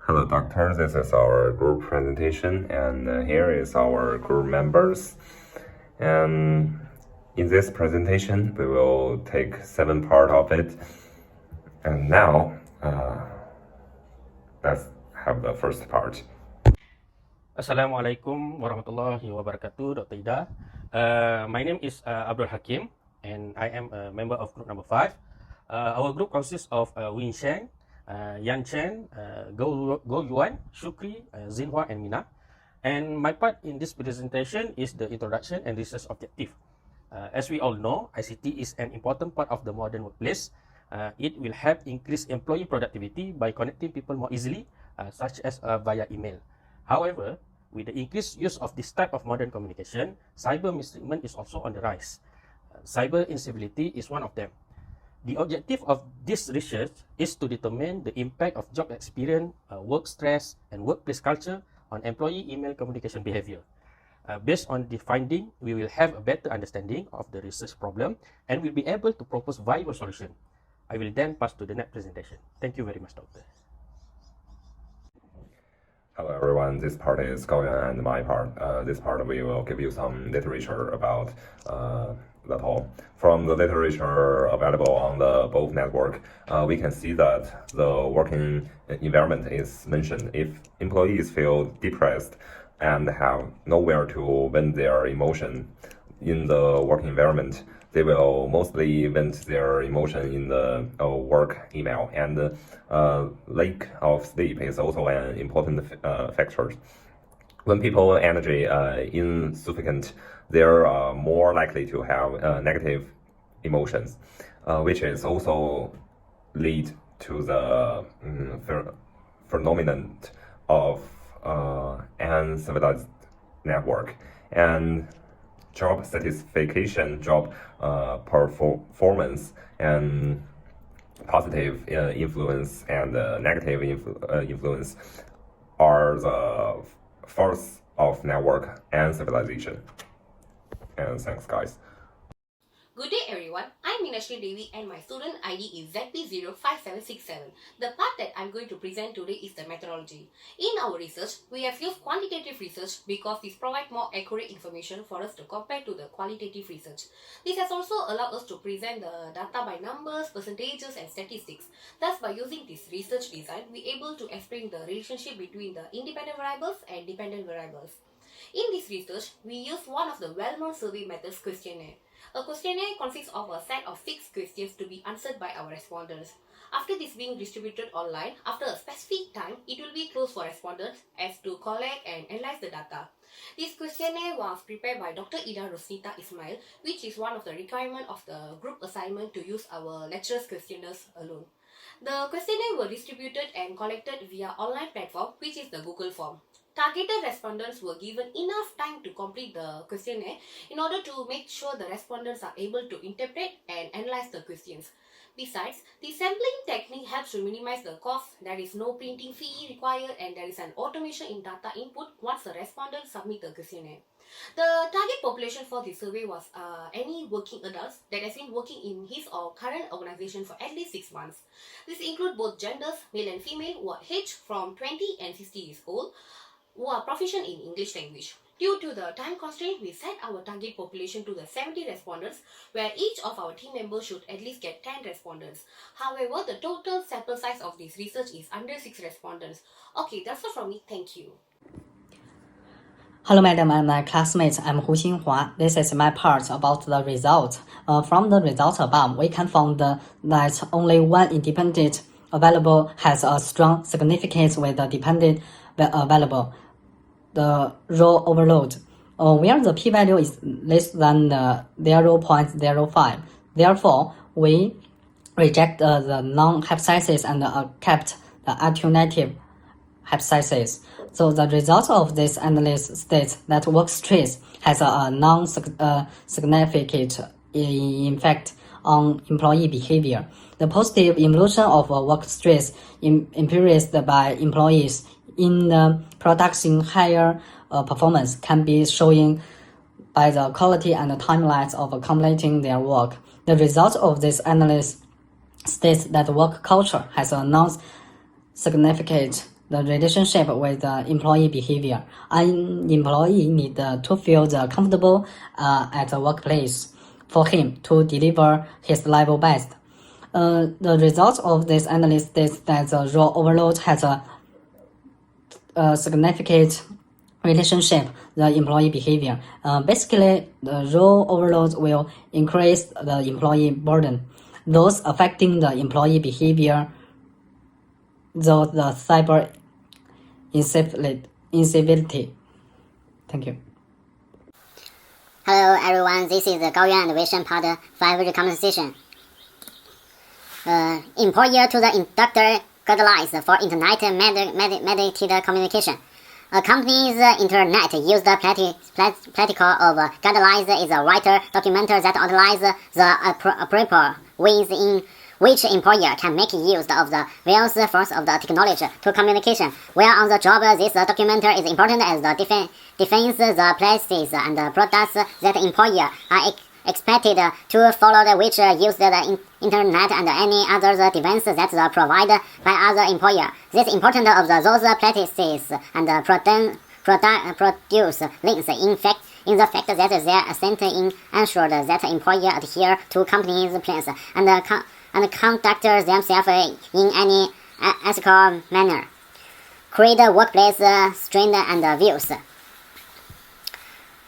Hello, doctor. This is our group presentation, and here is our group members. And in this presentation, we will take 7 parts of it. And now, let's have the first part. Assalamualaikum warahmatullahi wabarakatuh, Dr. Ida. My name is Abdul Hakim, and I am a member of group number 5. Our group consists of Win Sheng, Yan Chen, Go Yuan, Shukri, Zinhua, and Mina. And my part in this presentation is the introduction and research objective. As we all know, ICT is an important part of the modern workplace. It will help increase employee productivity by connecting people more easily, such as via email. However, with the increased use of this type of modern communication, cyber mistreatment is also on the rise. Cyber incivility is one of them. The objective of this research is to determine the impact of job experience, work stress, and workplace culture on employee email communication behavior. Based on the finding, we will have a better understanding of the research problem and will be able to propose viable solution. I will then pass to the next presentation. Thank you very much, Doctor. Hello everyone, this part is Gaoyuan and my part. This part we will give you some literature about that all. From the literature available on the both network, we can see that the working environment is mentioned. If employees feel depressed and have nowhere to vent their emotion in the working environment, they will mostly vent their emotion in the work email, and lack of sleep is also an important factor. When people energy insufficient, they're more likely to have negative emotions, which is also lead to the phenomenon of uncivilized network and job satisfaction, job performance, and positive influence and negative influence are the force of network and civilization. And thanks, guys. Good day everyone, I'm Minashri Devi and my student ID is ZP05767. The part that I'm going to present today is the methodology. In our research, we have used quantitative research because this provides more accurate information for us to compare to the qualitative research. This has also allowed us to present the data by numbers, percentages and statistics. Thus, by using this research design, we're able to explain the relationship between the independent variables and dependent variables. In this research, we use one of the well-known survey methods, questionnaire. A questionnaire consists of a set of fixed questions to be answered by our respondents. After this being distributed online, after a specific time, it will be closed for respondents as to collect and analyze the data. This questionnaire was prepared by Dr. Ida Rosnita Ismail, which is one of the requirements of the group assignment to use our lecturers' questionnaires alone. The questionnaire were distributed and collected via online platform, which is the Google form. Targeted respondents were given enough time to complete the questionnaire in order to make sure the respondents are able to interpret and analyze the questions. Besides, the sampling technique helps to minimize the cost. There is no printing fee required and there is an automation in data input once the respondents submit the questionnaire. The target population for this survey was any working adults that has been working in his or current organization for at least 6 months. This includes both genders, male and female, who are aged from 20 and 60 years old, who are proficient in English language. Due to the time constraint, we set our target population to the 70 respondents, where each of our team members should at least get 10 respondents. However, the total sample size of this research is under 6 respondents. Okay, that's all from me. Thank you. Hello, madam and my classmates. I'm Hu Xinhua. This is my part about the result. From the results above, we can find that only one independent available has a strong significance with the dependent available. The row overload, where the p-value is less than 0.05. Therefore, we reject the non-hypothesis and kept the alternative hypothesis. So the result of this analysis states that work stress has a non-significant effect on employee behavior. The positive evolution of work stress experienced by employees in the production higher performance can be shown by the quality and the timelines of completing their work. The result of this analysis states that work culture has a non-significant the relationship with the employee behavior. An employee need to feel the comfortable at the workplace for him to deliver his level best. The result of this analysis is that the role overload has a significant relationship the employee behavior. Basically, the role overload will increase the employee burden, thus affecting the employee behavior, though the cyber incivility. Thank you. Hello everyone, this is the Gaoyuan and Vision Part 5 recommendation. Employer to the inductor guidelines for internet mediated communication. A company's internet use the practical of guidelines is a writer documenter that outlines the appropriate ways in which employer can make use of the various forms of the technology to communication. While on the job, this documenter is important as the defines the places and products that employer are expected to follow, which use the internet and any other device that are provided by other employer. This is important of those practices and produce links in the fact that they are sent in ensure that employer adhere to company's plans and conduct themselves in any ethical manner. Create workplace strength and views.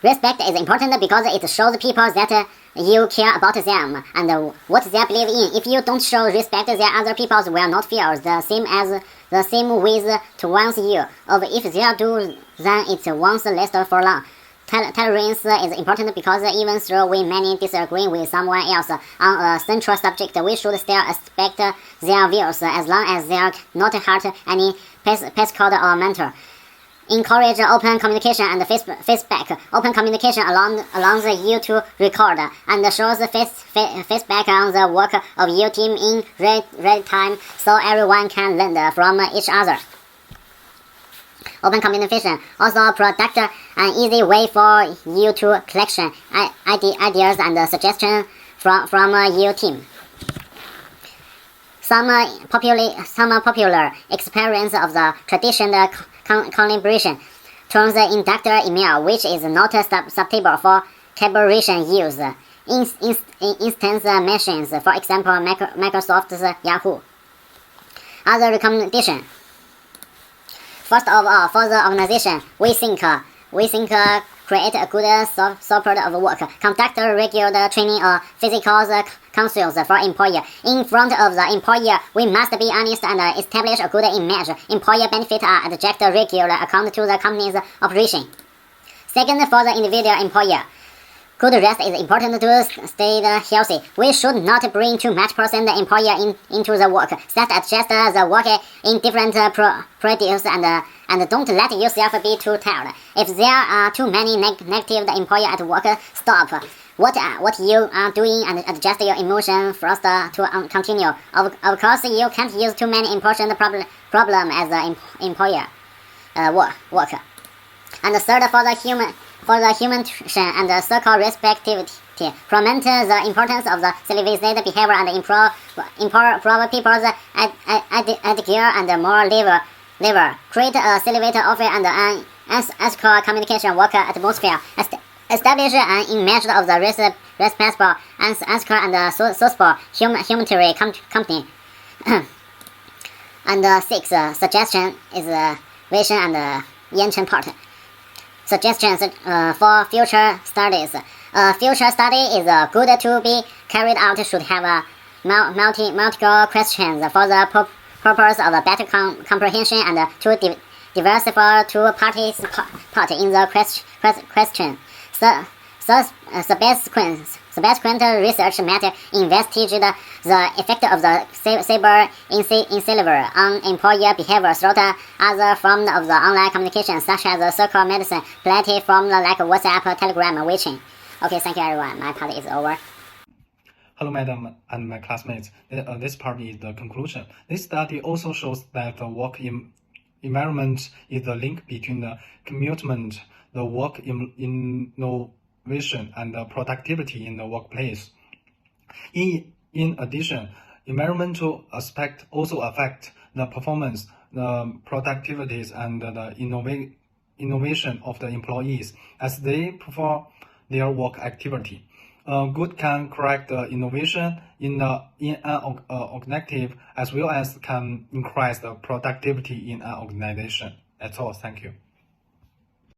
Respect is important because it shows people that you care about them and what they believe in. If you don't show respect, then other people will not feel the same with towards you. Or if they do, then it won't last for long. Tolerance is important because even though we may disagree with someone else on a central subject, we should still respect their views as long as they are not hurt any physical or mental. Encourage open communication and feedback. Open communication allows you to record and shows feedback on the work of your team in real time so everyone can learn from each other. Open communication also product an easy way for you to collection ideas and suggestions from your team. Some popular experience of the traditional collaboration turns the inductor email, which is not suitable for collaboration use. Instance machines, for example, Microsoft's Yahoo. Other recommendation. First of all, for the organization, we think create a good support of work, conduct regular training or physical counsels for employer. In front of the employer, we must be honest and establish a good image. Employer benefits are adjust regular account to the company's operation. Second, for the individual employer, good rest is important to stay healthy. We should not bring too much the employer into the work. Set adjust the work in different produce and don't let yourself be too tired. If there are too many negative employer at work, stop what you are doing and adjust your emotion first to continue. Of course, you can't use too many important problem as the employer work. And third, for the human and the circle respectivity, promote the importance of the civilized behavior and improve people's attitude and more liver. Create a civilized office and an ethical communication work atmosphere. Establish an image of the responsible and ethical and sociable humanitarian company. And six, suggestion is vision and Yanchen part. Suggestions for future studies. Future study is good to be carried out should have multiple questions for the purpose of better comprehension and to diversify to participate in the question. Subsequent research matter investigate the effect of the cyber insilver on employer behavior through other forms of the online communication, such as the social medicine platform like WhatsApp, Telegram, WeChat. Okay, thank you everyone. My part is over. Hello, madam and my classmates. This part is the conclusion. This study also shows that the work environment is the link between the commitment, the work innovation, and the productivity in the workplace. In addition, environmental aspects also affect the performance the productivities and the innovation of the employees as they perform their work activity. Good can correct the innovation in an organization as well as can increase the productivity in an organization. That's all. Thank you.